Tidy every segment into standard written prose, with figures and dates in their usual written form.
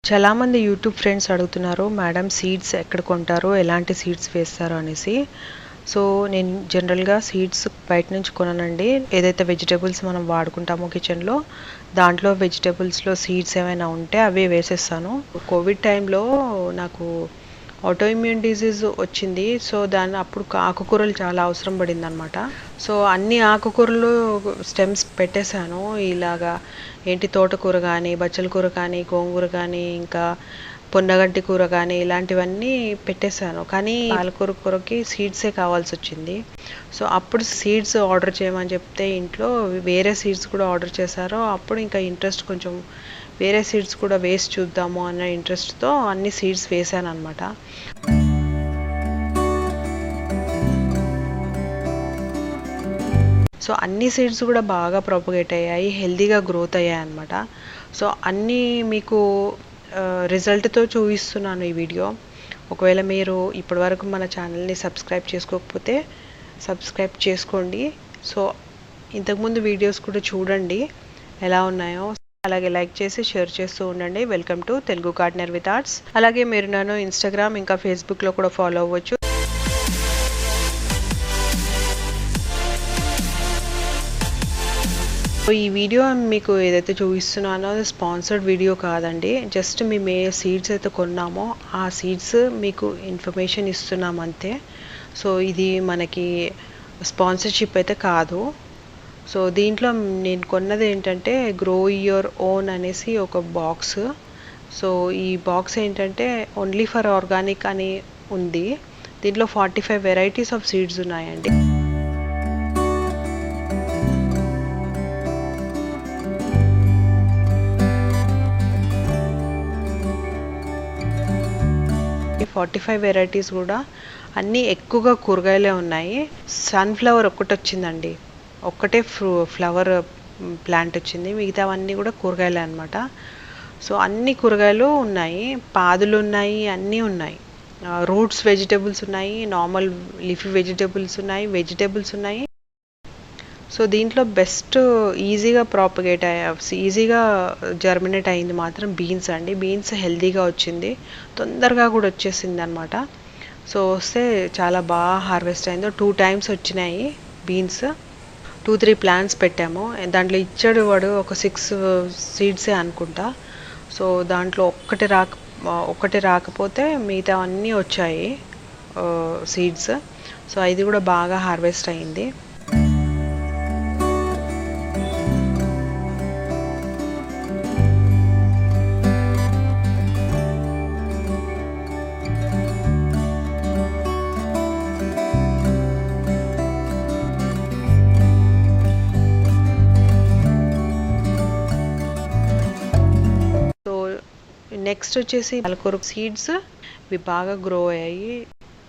చాలామంది YouTube friends అడుగుతున్నారు, madam seeds ఎక్కడ కొంటారు, ఎలాంటి సీడ్స్ వేస్తారు అనేసి. సో నేను జనరల్గా సీడ్స్ బయట నుంచి కొననండి. ఏదైతే వెజిటేబుల్స్ మనం వాడుకుంటామో కిచెన్లో, దాంట్లో వెజిటేబుల్స్లో సీడ్స్ ఏమైనా ఉంటే అవే వేసేస్తాను. కోవిడ్ టైంలో నాకు ఆటోఇమ్యూన్ డిజీజ్ వచ్చింది. సో అప్పుడు ఆకుకూరలు చాలా అవసరం పడింది అనమాట. సో అన్ని ఆకుకూరలు స్టెమ్స్ పెట్టేశాను. ఇలాగా ఏంటి, తోటకూర కానీ, బచ్చల కూర కానీ, గోంగూర కానీ, ఇంకా పొన్నగంటి కూర కానీ, ఇలాంటివన్నీ పెట్టేశాను. కానీ పాలకూర కూరకి సీడ్సే కావాల్సి వచ్చింది. సో అప్పుడు సీడ్స్ ఆర్డర్ చేయమని చెప్తే ఇంట్లో వేరే సీడ్స్ కూడా ఆర్డర్ చేశారు. అప్పుడు ఇంకా ఇంట్రెస్ట్, కొంచెం వేరే సీడ్స్ కూడా వేసి చూద్దాము అన్న ఇంట్రెస్ట్తో అన్ని సీడ్స్ వేసాను అనమాట. సో అన్ని సీడ్స్ కూడా బాగా ప్రొపగేట్ అయ్యాయి, హెల్తీగా గ్రోత్ అయ్యాయి అనమాట. సో అన్నీ మీకు రిజల్ట్తో చూపిస్తున్నాను ఈ వీడియో. ఒకవేళ మీరు ఇప్పటివరకు మన ఛానల్ని సబ్స్క్రైబ్ చేసుకోకపోతే సబ్స్క్రైబ్ చేసుకోండి. సో ఇంతకుముందు వీడియోస్ కూడా చూడండి ఎలా ఉన్నాయో. అలాగే లైక్ చేసి షేర్ చేస్తూ ఉండండి. Welcome to Telugu gardener with arts. అలాగే మీరు నన్ను ఇన్స్టాగ్రామ్ ఇంకా ఫేస్బుక్లో కూడా ఫాలో అవ్వచ్చు. ఈ వీడియో మీకు ఏదైతే చూపిస్తున్నానో అది స్పాన్సర్డ్ వీడియో కాదండి. జస్ట్ మేము ఏ సీడ్స్ అయితే కొన్నామో ఆ సీడ్స్ మీకు ఇన్ఫర్మేషన్ ఇస్తున్నాం అంతే. సో ఇది మనకి స్పాన్సర్షిప్ అయితే కాదు. సో దీంట్లో నేను కొన్నది ఏంటంటే గ్రో యువర్ ఓన్ అనేసి ఒక బాక్స్. సో ఈ బాక్స్ ఏంటంటే ఓన్లీ ఫర్ ఆర్గానిక్ అని ఉంది. దీంట్లో 45 వెరైటీస్ ఆఫ్ సీడ్స్ ఉన్నాయండి. ఈ 45 వెరైటీస్ కూడా అన్నీ ఎక్కువగా కూరగాయలే ఉన్నాయి. సన్ఫ్లవర్ ఒక్కటి వచ్చిందండి, ఒక్కటే ఫ్లవర్ ప్లాంట్ వచ్చింది. మిగతావన్నీ కూడా కూరగాయలే అనమాట. సో అన్ని కూరగాయలు ఉన్నాయి, పాదులు ఉన్నాయి, అన్నీ ఉన్నాయి. రూట్స్ వెజిటేబుల్స్ ఉన్నాయి, నార్మల్ లీఫీ వెజిటేబుల్స్ ఉన్నాయి, వెజిటేబుల్స్ ఉన్నాయి. సో దీంట్లో బెస్ట్ ఈజీగా ప్రాపగేట్ ఈజీగా జర్మినేట్ అయింది మాత్రం బీన్స్ అండి. బీన్స్ హెల్తీగా వచ్చింది, తొందరగా కూడా వచ్చేసింది అనమాట. సో వస్తే చాలా బాగా హార్వెస్ట్ అయిందో. 2 times వచ్చినాయి బీన్స్. 2-3 ప్లాంట్స్ పెట్టాము. దాంట్లో ఇచ్చాడు వాడు ఒక 6 సీడ్సే అనుకుంటా. సో దాంట్లో ఒక్కటి రాకపోతే మిగతా అన్నీ వచ్చాయి సీడ్స్. సో ఇది కూడా బాగా హార్వెస్ట్ అయింది. నెక్స్ట్ వచ్చేసి పాలకూర సీడ్స్. ఇవి బాగా గ్రో అయ్యాయి,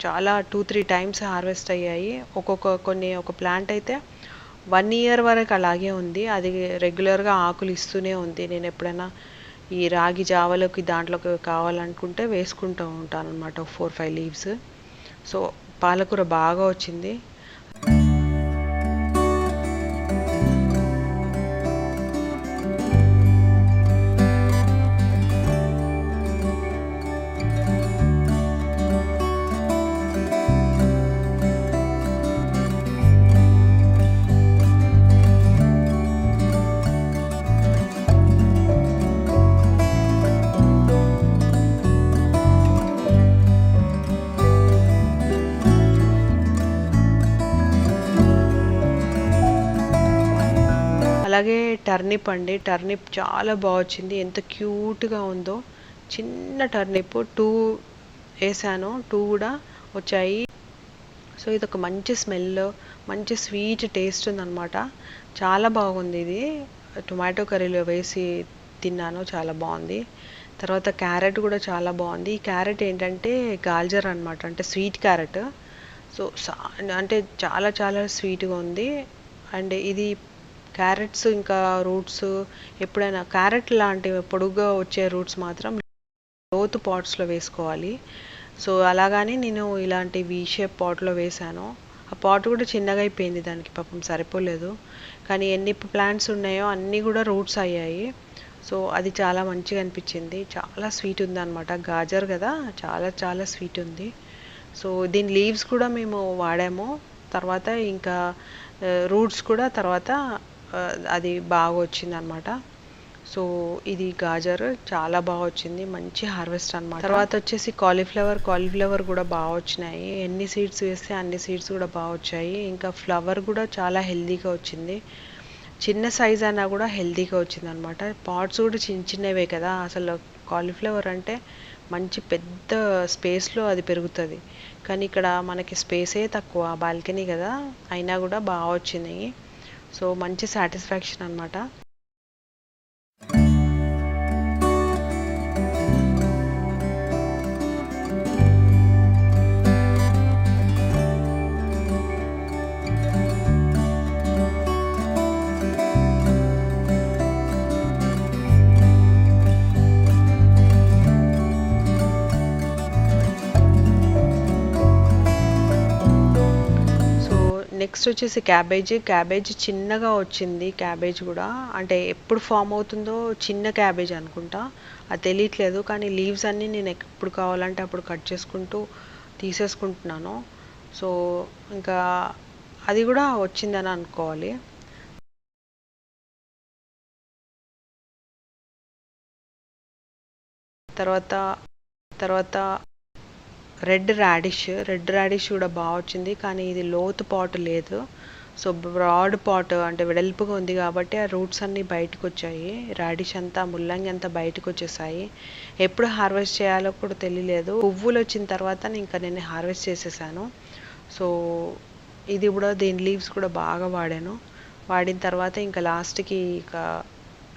చాలా 2-3 times హార్వెస్ట్ అయ్యాయి. ఒక ప్లాంట్ అయితే 1 year వరకు అలాగే ఉంది. అది రెగ్యులర్గా ఆకులు ఇస్తూనే ఉంది. నేను ఎప్పుడైనా ఈ రాగి జావలోకి దాంట్లోకి కావాలనుకుంటే వేసుకుంటూ ఉంటాను అనమాట, 4-5 leaves. సో పాలకూర బాగా వచ్చింది. అలాగే టర్నిప్ అండి. టర్నిప్ చాలా బాగా వచ్చింది, ఎంత క్యూట్గా ఉందో. చిన్న టర్నిప్ 2 వేసాను, 2 కూడా వచ్చాయి. సో ఇది ఒక మంచి స్మెల్, మంచి స్వీట్ టేస్ట్ ఉందన్నమాట. చాలా బాగుంది ఇది. టొమాటో కర్రీలో వేసి తిన్నాను, చాలా బాగుంది. తర్వాత క్యారెట్ కూడా చాలా బాగుంది. ఈ క్యారెట్ ఏంటంటే గాల్జర్ అనమాట, అంటే స్వీట్ క్యారెట్. సో అంటే చాలా చాలా స్వీట్గా ఉంది. అండ్ ఇది క్యారెట్స్ ఇంకా రూట్స్, ఎప్పుడైనా క్యారెట్ లాంటి పొడుగ్గా వచ్చే రూట్స్ మాత్రం లోతు పాట్స్లో వేసుకోవాలి. సో అలాగని నేను ఇలాంటి వీ షేప్ పాట్లో వేసాను. ఆ పాట్ కూడా చిన్నగా అయిపోయింది, దానికి పాపం సరిపోలేదు. కానీ ఎన్ని ప్లాంట్స్ ఉన్నాయో అన్నీ కూడా రూట్స్ అయ్యాయి. సో అది చాలా మంచిగా అనిపించింది. చాలా స్వీట్ ఉందన్నమాట. గాజర్ కదా, చాలా చాలా స్వీట్ ఉంది. సో దీని లీవ్స్ కూడా మేము వాడాము. తర్వాత ఇంకా రూట్స్ కూడా తర్వాత అది బాగా వచ్చిందనమాట. సో ఇది గాజర్ చాలా బాగా వచ్చింది, మంచి హార్వెస్ట్ అనమాట. తర్వాత వచ్చేసి కాలీఫ్లవర్ కూడా బాగా వచ్చినాయి. ఎన్ని సీడ్స్ వేస్తే అన్ని సీడ్స్ కూడా బాగా వచ్చాయి. ఇంకా ఫ్లవర్ కూడా చాలా హెల్దీగా వచ్చింది. చిన్న సైజ్ అయినా కూడా హెల్దీగా వచ్చింది అనమాట. పాట్స్ కూడా చిన్న చిన్నవే కదా, అసలు కాలీఫ్లవర్ అంటే మంచి పెద్ద స్పేస్లో అది పెరుగుతుంది. కానీ ఇక్కడ మనకి స్పేసే తక్కువ, బాల్కనీ కదా, అయినా కూడా బాగా వచ్చినాయి. సో మంచి సాటిస్ఫాక్షన్ అనమాట. నెక్స్ట్ వచ్చేసి క్యాబేజ్ చిన్నగా వచ్చింది. క్యాబేజ్ కూడా అంటే ఎప్పుడు ఫామ్ అవుతుందో, చిన్న క్యాబేజ్ అనుకుంటా, అది తెలియట్లేదు. కానీ లీవ్స్ అన్నీ నేను ఎప్పుడు కావాలంటే అప్పుడు కట్ చేసుకుంటూ తీసేసుకుంటున్నాను. సో ఇంకా అది కూడా వచ్చిందని అనుకోవాలి. తర్వాత తర్వాత రెడ్ రాడిష్ కూడా బాగా వచ్చింది. కానీ ఇది లోతు పాట్ లేదు. సో బ్రాడ్ పాట్ అంటే వెడల్పుగా ఉంది కాబట్టి ఆ రూట్స్ అన్నీ బయటకు వచ్చాయి. రాడిష్ అంతా, ముల్లంగి అంతా బయటకు వచ్చేసాయి. ఎప్పుడు హార్వెస్ట్ చేయాలో కూడా తెలియలేదు. పువ్వులు వచ్చిన తర్వాత ఇంకా నేను హార్వెస్ట్ చేసేసాను. సో ఇది కూడా, దీని లీవ్స్ కూడా బాగా వాడిన తర్వాత ఇంకా లాస్ట్కి ఇక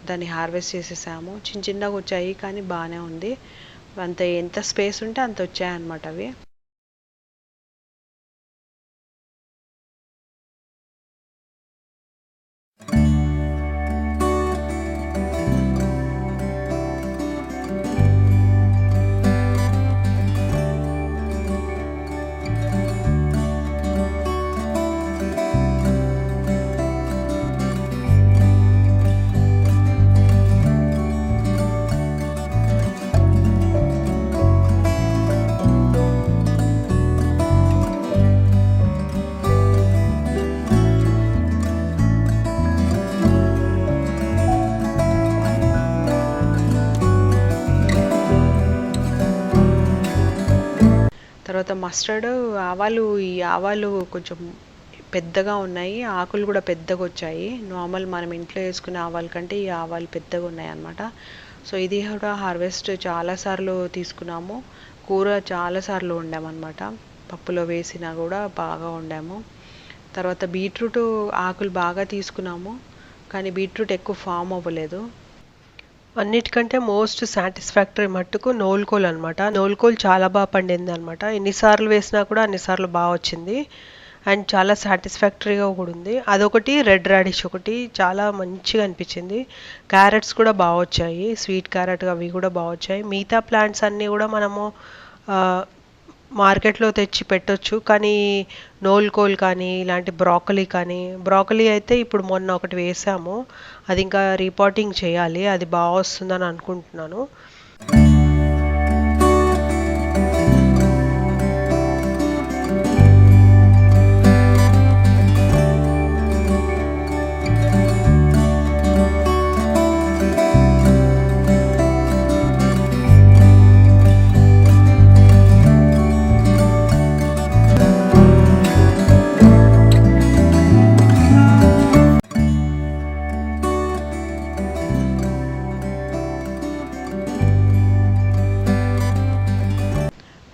దాన్ని హార్వెస్ట్ చేసేసాము. చిన్నగా వచ్చాయి కానీ బాగానే ఉంది. ఎంత స్పేస్ ఉంటే అంత వచ్చాయన్నమాట అవి. తర్వాత మస్టర్డ్ ఈ ఆవాలు కొంచెం పెద్దగా ఉన్నాయి, ఆకులు కూడా పెద్దగా వచ్చాయి. నార్మల్ మనం ఇంట్లో వేసుకునే ఆవాల కంటే ఈ ఆవాలు పెద్దగా ఉన్నాయి అన్నమాట. సో ఇది కూడా హార్వెస్ట్ చాలాసార్లు తీసుకున్నాము. కూర చాలాసార్లు వండామన్నమాట. పప్పులో వేసినా కూడా బాగా వండాము. తర్వాత బీట్రూట్ ఆకులు బాగా తీసుకున్నాము, కానీ బీట్రూట్ ఎక్కువ ఫామ్ అవ్వలేదు. అన్నిటికంటే మోస్ట్ సాటిస్ఫాక్టరీ మట్టుకు నోల్కోల్ అనమాట. నోల్కోల్ చాలా బాగా పండింది అనమాట. ఎన్నిసార్లు వేసినా కూడా అన్నిసార్లు బాగా వచ్చింది. అండ్ చాలా సాటిస్ఫాక్టరీగా కూడా ఉంది. అదొకటి, రెడ్ రాడిష్ ఒకటి చాలా మంచిగా అనిపించింది. క్యారెట్స్ కూడా బాగా వచ్చాయి, స్వీట్ క్యారెట్ అవి కూడా బాగా వచ్చాయి. మిగతా ప్లాంట్స్ అన్నీ కూడా మనము మార్కెట్లో తెచ్చి పెట్టొచ్చు. కానీ నోల్కోల్ కానీ, ఇలాంటి బ్రాకలీ అయితే ఇప్పుడు మొన్న ఒకటి వేసాము. అది ఇంకా రీపాటింగ్ చేయాలి, అది బాగా వస్తుందని అనుకుంటున్నాను.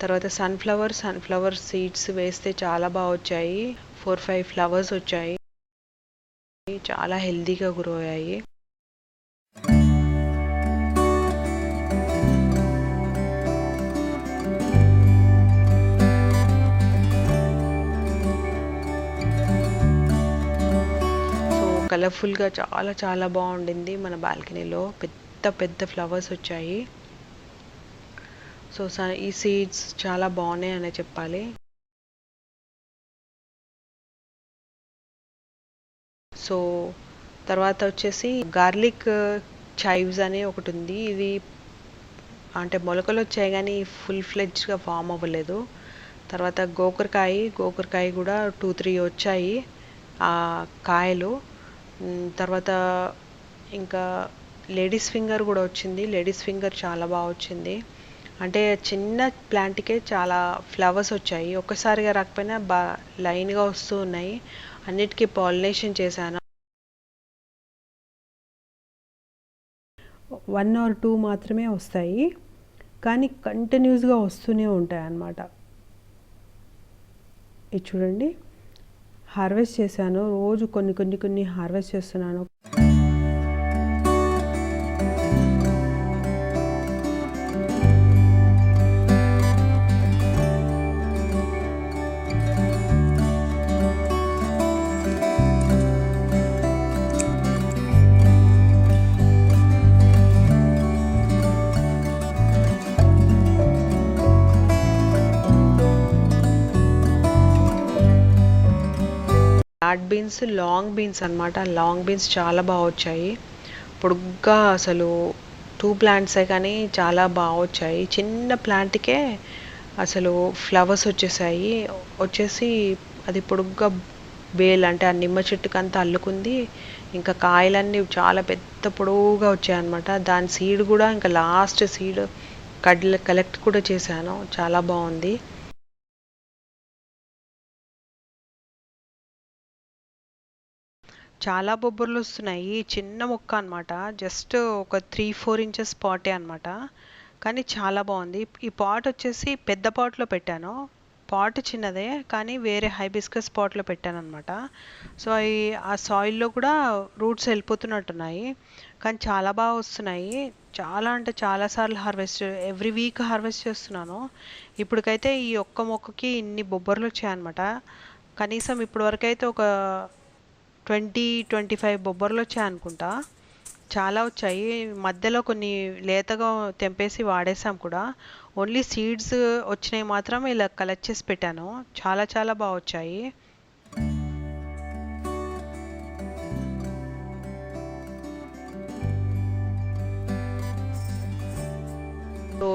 తర్వాత సన్ఫ్లవర్ సీడ్స్ వేస్తే చాలా బాగా వచ్చాయి. 4-5 ఫ్లవర్స్ వచ్చాయి, చాలా హెల్దీగా గ్రో అయ్యాయి. సో కలర్ఫుల్గా చాలా చాలా బాగుండింది. మన బాల్కనీలో పెద్ద పెద్ద ఫ్లవర్స్ వచ్చాయి. సో ఈ సీడ్స్ చాలా బాగున్నాయి అనే చెప్పాలి. సో తర్వాత వచ్చేసి గార్లిక్ చైవ్స్ అని ఒకటి ఉంది. ఇది అంటే మొలకలు వచ్చాయి కానీ ఫుల్ ఫ్లెడ్జ్గా ఫామ్ అవ్వలేదు. తర్వాత గోకరకాయ కూడా 2-3 వచ్చాయి ఆ కాయలు. తర్వాత ఇంకా లేడీస్ ఫింగర్ కూడా వచ్చింది. లేడీస్ ఫింగర్ చాలా బాగా వచ్చింది. అంటే చిన్న ప్లాంట్కే చాలా ఫ్లవర్స్ వచ్చాయి. ఒక్కసారిగా రాకపోయినా లైన్గా వస్తూ ఉన్నాయి. అన్నిటికీ పాలినేషన్ చేశాను. 1 or 2 మాత్రమే వస్తాయి, కానీ కంటిన్యూస్గా వస్తూనే ఉంటాయి అన్నమాట. ఇది చూడండి, హార్వెస్ట్ చేశాను. రోజు కొన్ని హార్వెస్ట్ చేస్తున్నాను. ఫ్లాట్ బీన్స్, లాంగ్ బీన్స్ అన్నమాట. లాంగ్ బీన్స్ చాలా బాగా వచ్చాయి. పొడుగ్గా అసలు 2 ప్లాంట్సే కానీ చాలా బాగా వచ్చాయి. చిన్న ప్లాంట్కే అసలు ఫ్లవర్స్ వచ్చేసి అది పొడుగ్గా బేల్ అంటే ఆ నిమ్మ చెట్టుకంతా అల్లుకుంది. ఇంకా కాయలన్నీ చాలా పెద్ద పొడవుగా వచ్చాయన్నమాట. దాని సీడ్ కూడా ఇంకా లాస్ట్ సీడ్ కలెక్ట్ కూడా చేశాను. చాలా బాగుంది. చాలా బొబ్బర్లు వస్తున్నాయి. చిన్న మొక్క అన్నమాట. జస్ట్ ఒక 3-4 ఇంచెస్ పాటే అన్నమాట. కానీ చాలా బాగుంది. ఈ పాట్ వచ్చేసి పెద్ద పాట్లో పెట్టాను. పాట్ చిన్నదే కానీ వేరే హైబిస్కస్ పాట్లో పెట్టాను అనమాట. సో ఆ సాయిల్లో కూడా రూట్స్ వెళ్ళిపోతున్నట్టున్నాయి. కానీ చాలా బాగా వస్తున్నాయి. చాలా అంటే చాలా సార్లు ఎవ్రీ వీక్ హార్వెస్ట్ చేస్తున్నాను. ఇప్పటికైతే ఈ ఒక్క మొక్కకి ఇన్ని బొబ్బర్లు వచ్చాయన్నమాట. కనీసం ఇప్పటి అయితే ఒక 20-25 బొబ్బర్లు వచ్చాయి అనుకుంటా. చాలా వచ్చాయి. మధ్యలో కొన్ని లేతగా తెంపేసి వాడేసాం కూడా. ఓన్లీ సీడ్స్ వచ్చినాయి మాత్రం ఇలా కలెక్ట్ చేసి పెట్టాను. చాలా చాలా బాగా వచ్చాయి. సో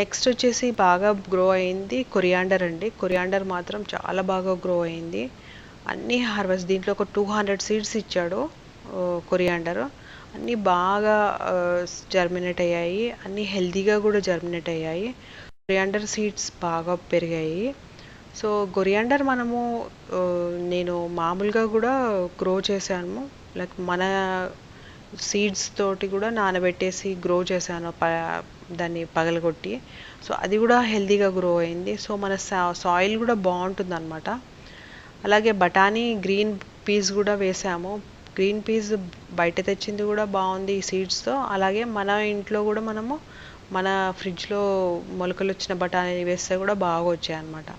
నెక్స్ట్ వచ్చేసి బాగా గ్రో అయింది కొరియాండర్ అండి. కొరియాండర్ మాత్రం చాలా బాగా గ్రో అయింది. అన్నీ హార్వెస్ట్, దీంట్లో ఒక 200 సీడ్స్ ఇచ్చాడు కొరియాండర్. అన్నీ బాగా జర్మినేట్ అయ్యాయి. అన్నీ హెల్తీగా కూడా జర్మినేట్ అయ్యాయి. కొరియాండర్ సీడ్స్ బాగా పెరిగాయి. సో కొరియాండర్ నేను మామూలుగా కూడా గ్రో చేశాను. లైక్ మన సీడ్స్ తోటి కూడా నానబెట్టేసి గ్రో చేశాను, దాన్ని పగలగొట్టి. సో అది కూడా హెల్తీగా గ్రో అయింది. సో మన సాయిల్ కూడా బాగుంటుంది అనమాట. అలాగే బఠానీ, గ్రీన్ పీస్ కూడా వేసాము. గ్రీన్ పీస్ బయట తెచ్చింది కూడా బాగుంది ఈ సీడ్స్తో. అలాగే మన ఇంట్లో కూడా మన ఫ్రిడ్జ్లో మొలకలు వచ్చిన బఠానీ వేస్తే కూడా బాగా వచ్చాయి అన్నమాట.